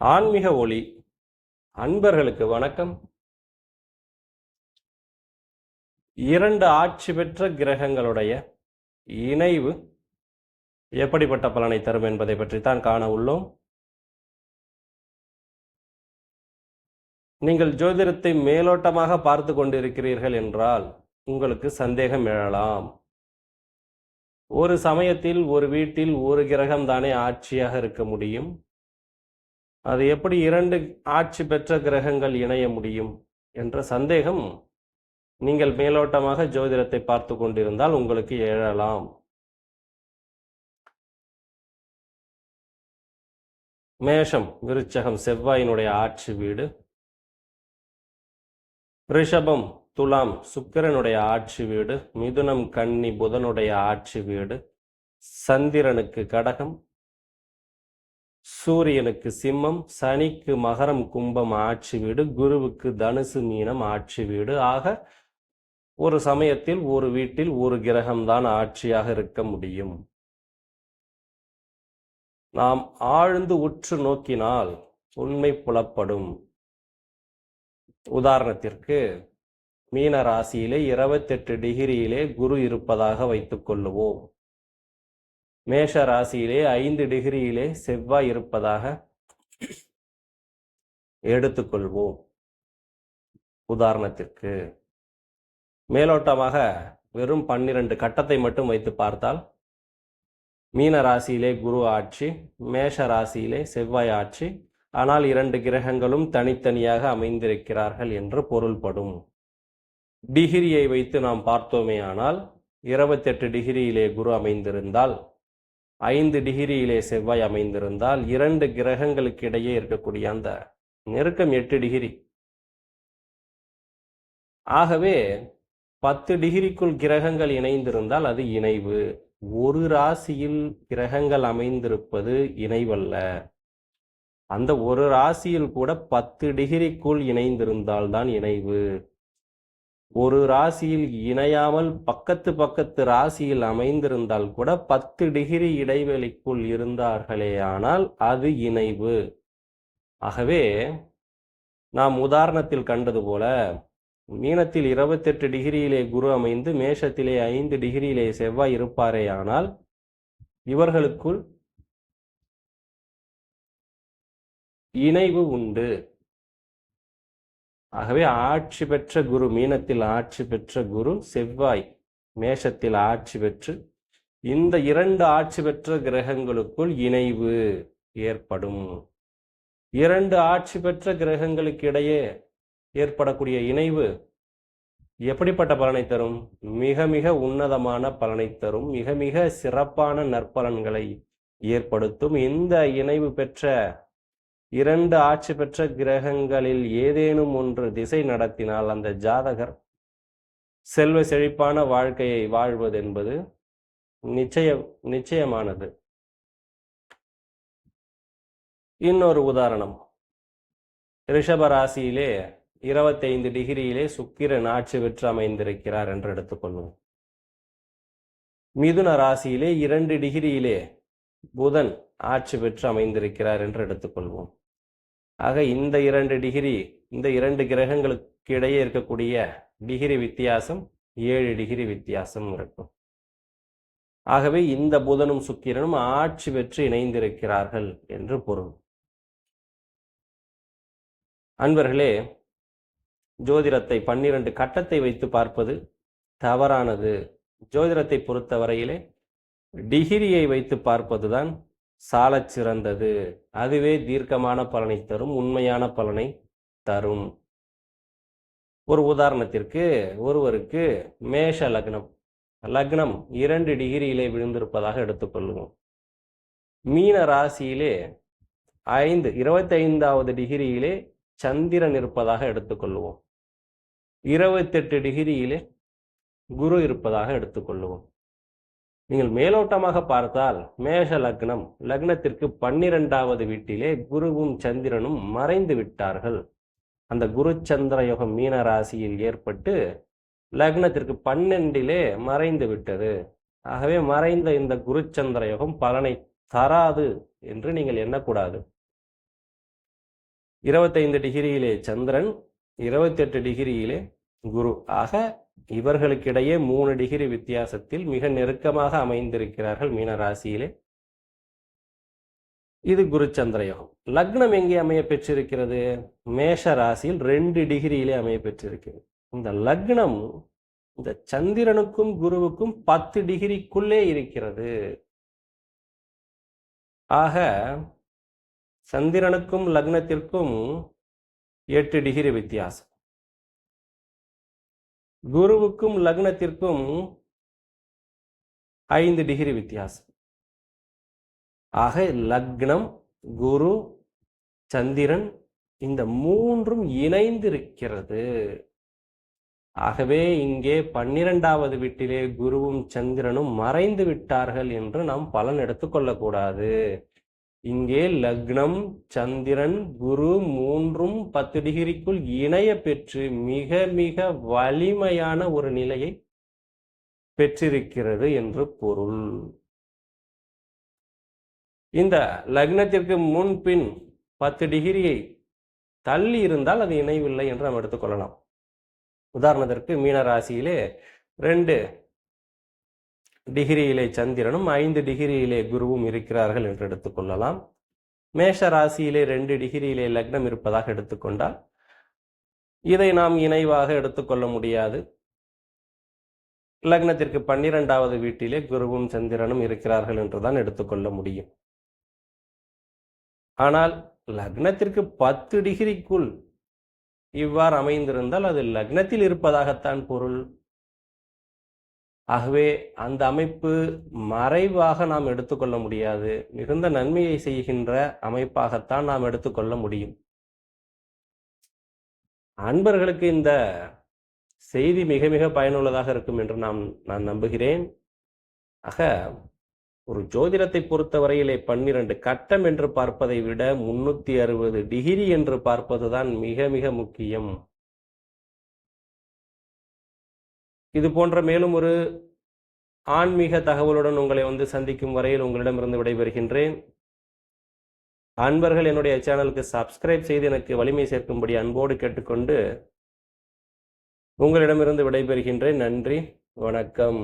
ஆன்மீக ஒளி அன்பர்களுக்கு வணக்கம். 2 ஆட்சி பெற்ற கிரகங்களுடைய இணைவு எப்படிப்பட்ட பலனை தரும் என்பதை பற்றித்தான் காண உள்ளோம். நீங்கள் ஜோதிடத்தை மேலோட்டமாக பார்த்து கொண்டிருக்கிறீர்கள் என்றால் உங்களுக்கு சந்தேகம் எழலாம். ஒரு சமயத்தில் ஒரு வீட்டில் ஒரு கிரகம் தானே ஆட்சியாக இருக்க முடியும்? அது எப்படி 2 ஆட்சி பெற்ற கிரகங்கள் இணைய முடியும் என்ற சந்தேகம் நீங்கள் மேலோட்டமாக ஜோதிடத்தை பார்த்து கொண்டிருந்தால் உங்களுக்கு எழலாம். மேஷம் விருச்சகம் செவ்வாயினுடைய ஆட்சி வீடு, ரிஷபம் துலாம் சுக்கிரனுடைய ஆட்சி வீடு, மிதுனம் கன்னி புதனுடைய ஆட்சி வீடு, சந்திரனுக்கு கடகம், சூரியனுக்கு சிம்மம், சனிக்கு மகரம் கும்பம் ஆட்சி வீடு, குருவுக்கு தனுசு மீனம் ஆட்சி வீடு. ஆக ஒரு சமயத்தில் ஒரு வீட்டில் ஒரு கிரகம்தான் ஆட்சியாக இருக்க முடியும். நாம் ஆழ்ந்து உற்று நோக்கினால் உண்மை புலப்படும். உதாரணத்திற்கு மீன ராசியிலே 28 டிகிரியிலே குரு இருப்பதாக வைத்துக் கொள்ளுவோம். மேஷ ராசியிலே 5 டிகிரியிலே செவ்வாய் இருப்பதாக எடுத்துக்கொள்வோம். உதாரணத்திற்கு மேலோட்டமாக வெறும் 12 கட்டத்தை மட்டும் வைத்து பார்த்தால் மீன ராசியிலே குரு ஆட்சி, மேஷ ராசியிலே செவ்வாய் ஆட்சி, ஆனால் 2 கிரகங்களும் தனித்தனியாக அமைந்திருக்கிறார்கள் என்று பொருள்படும். டிகிரியை வைத்து நாம் பார்த்தோமே ஆனால் 28 டிகிரியிலே குரு அமைந்திருந்தால், 5 டிகிரியிலே செவ்வாய் அமைந்திருந்தால் 2 கிரகங்களுக்கு இடையே இருக்கக்கூடிய அந்த நெருக்கம் 8 டிகிரி. ஆகவே 10 டிகிரிக்குள் கிரகங்கள் இணைந்திருந்தால் அது இணைவு. ஒரு ராசியில் கிரகங்கள் அமைந்திருப்பது இணைவல்ல. அந்த ஒரு ராசியில் கூட 10 டிகிரிக்குள் இணைந்திருந்தால்தான் இணைவு. ஒரு ராசியில் இணையாமல் பக்கத்து ராசியில் அமைந்திருந்தால் கூட 10 டிகிரி இடைவெளிக்குள் இருந்தார்களேயானால் அது இணைவு. ஆகவே நாம் உதாரணத்தில் கண்டது போல மீனத்தில் 28 டிகிரியிலே குரு அமைந்து மேஷத்திலே 5 டிகிரியிலே செவ்வாய் இருப்பாரேயானால் இவர்களுக்குள் இணைவு உண்டு. ஆகவே ஆட்சி பெற்ற குரு மீனத்தில் ஆட்சி பெற்ற குரு, செவ்வாய் மேஷத்தில் ஆட்சி பெற்று இந்த 2 ஆட்சி பெற்ற கிரகங்களுக்குள் இணைவு ஏற்படும். 2 ஆட்சி பெற்ற கிரகங்களுக்கு இடையே ஏற்படக்கூடிய இணைவு எப்படிப்பட்ட பலனை தரும்? மிக மிக உன்னதமான பலனை தரும். மிக மிக சிறப்பான நற்பலன்களை ஏற்படுத்தும். இந்த இணைவு பெற்ற 2 ஆட்சி பெற்ற கிரகங்களில் ஏதேனும் ஒன்று திசை நடத்தினால் அந்த ஜாதகர் செல்வ செழிப்பான வாழ்க்கையை வாழ்வது என்பது நிச்சயமானது. இன்னொரு உதாரணம், ரிஷப ராசியிலே 25 டிகிரியிலே சுக்கிரன் ஆட்சி பெற்று அமைந்திருக்கிறார் என்று எடுத்துக்கொள்வோம். மிதுன ராசியிலே 2 டிகிரியிலே புதன் ஆட்சி பெற்று அமைந்திருக்கிறார் என்று எடுத்துக்கொள்வோம். ஆக இந்த 2 டிகிரி, இந்த 2 கிரகங்களுக்கு இடையே இருக்கக்கூடிய டிகிரி வித்தியாசம் 7 டிகிரி வித்தியாசம் இருக்கும். ஆகவே இந்த புதனும் சுக்கிரனும் ஆட்சி பெற்று இணைந்திருக்கிறார்கள் என்று பொருள். அன்பர்களே, ஜோதிடத்தை 12 கட்டத்தை வைத்து பார்ப்பது தவறானது. ஜோதிடத்தை பொறுத்தவரையிலே டிகிரியை வைத்து பார்ப்பதுதான் சாலச் சிறந்தது. அதுவே தீர்க்கமான பலனை தரும், உண்மையான பலனை தரும். ஒரு உதாரணத்திற்கு, ஒருவருக்கு மேஷ லக்னம் 2 டிகிரியிலே விழுந்திருப்பதாக எடுத்துக்கொள்வோம். மீன ராசியிலே 25வது டிகிரியிலே சந்திரன் இருப்பதாக எடுத்துக்கொள்வோம். 28 டிகிரியிலே குரு இருப்பதாக எடுத்துக்கொள்வோம். நீங்கள் மேலோட்டமாக பார்த்தால் மேஷ லக்னத்திற்கு 12வது வீட்டிலே குருவும் சந்திரனும் மறைந்து விட்டார்கள். அந்த குரு சந்திர யோகம் மீன ராசியில் ஏற்பட்டு லக்னத்திற்கு 12லே மறைந்து விட்டது. ஆகவே மறைந்த இந்த குரு சந்திர யோகம் பலனை தராது என்று நீங்கள் எண்ணக்கூடாது. 25 டிகிரியிலே சந்திரன், 28 டிகிரியிலே குரு. ஆக இவர்களுக்கிடையே 3 டிகிரி வித்தியாசத்தில் மிக நெருக்கமாக அமைந்திருக்கிறார்கள் மீன ராசியிலே. இது குரு சந்திர யோகம். லக்னம் எங்கே அமைய பெற்றிருக்கிறது? மேஷ ராசியில் 2 டிகிரியிலே அமைய பெற்றிருக்கிறது. இந்த லக்னம் இந்த சந்திரனுக்கும் குருவுக்கும் 10 டிகிரிக்குள்ளே இருக்கிறது. ஆக சந்திரனுக்கும் லக்னத்திற்கும் 8 டிகிரி வித்தியாசம், குருவுக்கும் லக்னத்திற்கும் 5 டிகிரி வித்தியாசம். ஆக லக்னம், குரு, சந்திரன் இந்த மூன்றும் இணைந்திருக்கிறது. ஆகவே இங்கே 12வது வீட்டிலே குருவும் சந்திரனும் மறைந்து விட்டார்கள் என்று நாம் பலன் எடுத்துக்கொள்ளக்கூடாது. இங்கே லக்னம், சந்திரன், குரு மூன்றும் 10 டிகிரிக்குள் இணைய பெற்று மிக மிக வலிமையான ஒரு நிலையை பெற்றிருக்கிறது என்று பொருள். இந்த லக்னத்திற்கு முன்பின் 10 டிகிரியை தள்ளி இருந்தால் அது இணைவில்லை என்று நாம் எடுத்துக்கொள்ளலாம். உதாரணத்திற்கு மீன ராசியிலே 2 டிகிரியிலே சந்திரனும் 5 டிகிரியிலே குருவும் இருக்கிறார்கள் என்று எடுத்துக்கொள்ளலாம். மேஷ ராசியிலே 2 டிகிரியிலே லக்னம் இருப்பதாக எடுத்துக்கொண்டால் இதை நாம் இணைவாக எடுத்துக்கொள்ள முடியாது. லக்னத்திற்கு 12வது வீட்டிலே குருவும் சந்திரனும் இருக்கிறார்கள் என்றுதான் எடுத்துக்கொள்ள முடியும். ஆனால் லக்னத்திற்கு 10 டிகிரிக்குள் இவ்வாறு அமைந்திருந்தால் அது லக்னத்தில் இருப்பதாகத்தான் பொருள். ஆகவே அந்த அமைப்பு மறைவாக நாம் எடுத்துக்கொள்ள முடியாது, மிகுந்த நன்மையை செய்கின்ற அமைப்பாகத்தான் நாம் எடுத்துக்கொள்ள முடியும். அன்பர்களுக்கு இந்த செய்தி மிக மிக பயனுள்ளதாக இருக்கும் என்று நான் நம்புகிறேன். ஆக ஒரு ஜோதிடத்தை பொறுத்தவரையிலே 12 கட்டம் என்று பார்ப்பதை விட 360 டிகிரி என்று பார்ப்பதுதான் மிக மிக முக்கியம். இது போன்ற மேலும் ஒரு ஆன்மீக தகவலுடன் உங்களை சந்திக்கும் வரையில் உங்களிடமிருந்து விடைபெறுகின்றேன். அன்பர்கள் என்னுடைய சேனலுக்கு சப்ஸ்கிரைப் செய்து எனக்கு வலிமை சேர்க்கும்படி அன்போடு கேட்டுக்கொண்டு உங்களிடமிருந்து விடைபெறுகின்றேன். நன்றி, வணக்கம்.